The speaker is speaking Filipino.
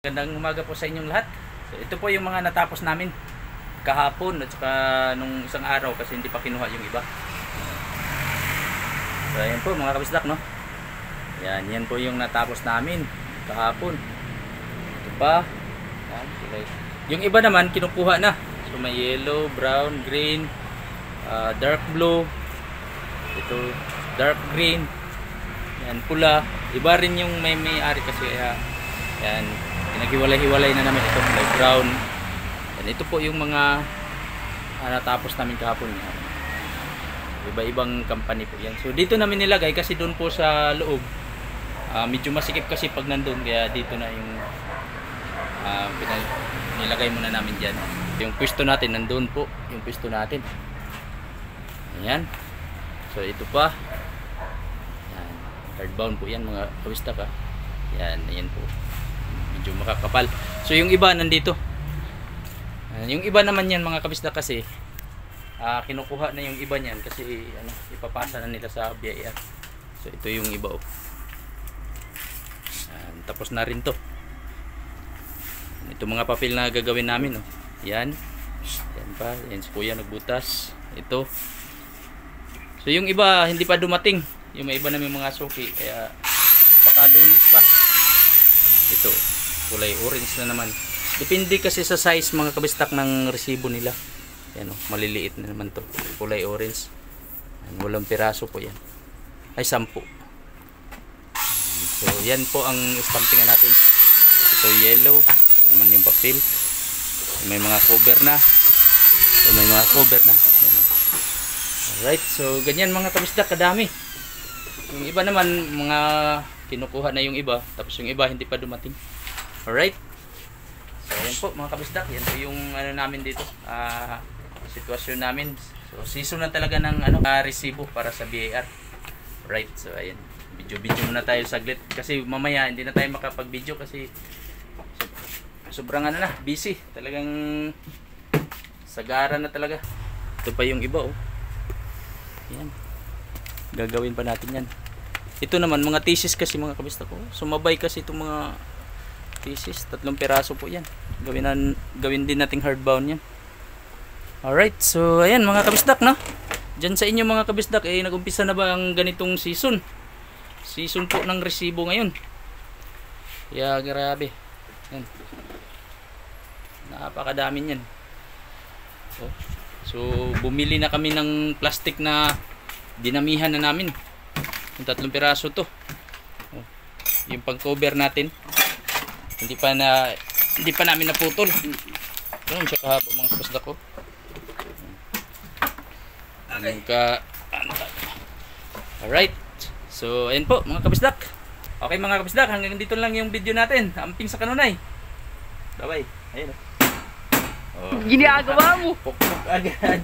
magandang umaga po sa inyong lahat. So, ito po yung mga natapos namin kahapon at saka nung isang araw kasi hindi pa kinuha yung iba. So ayan po mga kabisdak, no? Yan po yung natapos namin kahapon. Ito pa. Yan, yung iba naman kinukuha na. So may yellow, brown, green, dark blue. Ito dark green. Yan pula. Iba rin yung may-ari kasi kaya yan, pinaghiwalay-hiwalay na namin ito, may brown. Yan, ito po yung mga natapos namin kahapon. Iba-ibang company po yan. So dito namin nilagay kasi doon po sa loob medyo masikip kasi pag nandun, kaya dito na yung nilagay muna namin dyan. Yung pwesto natin nandun po, yung pwesto natin. Ayan. So ito pa. Yan, hardbound po yan mga kabistak, ha. Yan, ayan po. Medyo makakapal. So yung iba nandito. Yung iba naman yan mga kabisdak kasi kinukuha na yung iba niyan kasi ipapasa na nila sa BIR. So ito yung iba, oh. Tapos na rin to. Ito mga papel na gagawin namin, oh. Yan. Yan pa. Yan si kuya nagbutas. Ito. So yung iba hindi pa dumating. Yung may iba namin mga suki kaya baka Lunes pa. Ito kulay orange na naman. Depende kasi sa size mga kabistak ng resibo nila. Yan, oh, maliliit na naman to. Kulay orange. Yan, walang piraso po yan. Ay 10. So yan po ang stampingan natin. Ito yellow. Ito naman yung papel. May mga cover na. So may mga cover na. Yan, oh. Alright, so ganyan mga kabistak, kadami. Yung iba naman mga kinukuha na yung iba, tapos yung iba hindi pa dumating. Alright. So yan po mga kabisdak, yan po yung namin dito, sitwasyon namin. So season na talaga ng resibo para sa BIR. Right, so ayan, video muna tayo saglit kasi mamaya hindi na tayo makapag-video kasi sobrang busy. Talagang sagara na talaga. Ito pa yung iba, oh. Yan. Gagawin pa natin yan. Ito naman mga thesis kasi mga kabisdak ko. Sumabay kasi itong mga thesis, 3 piraso po yan. Gawin din nating hardbound yan. Alright, so ayan mga kabisdak, no? Diyan sa inyo mga kabisdak, nag-umpisa na ba ang ganitong season? Season po ng resibo ngayon. Yeah, grabe. Yan. Napakadami niyan. Oh. So bumili na kami ng plastic na dinamihan na namin. Yung 3 piraso to. Oh. Yung pang-cover natin. Hindi pa namin naputol. Yun siya kahapon mga kabisdak ko. Alright. So ayan po mga kabisdak. Okay mga kabisdak, hanggang dito lang yung video natin. Amping sa kanunay. Bye bye. Ayun, oh. Ginagawa mo. Pukpok agad.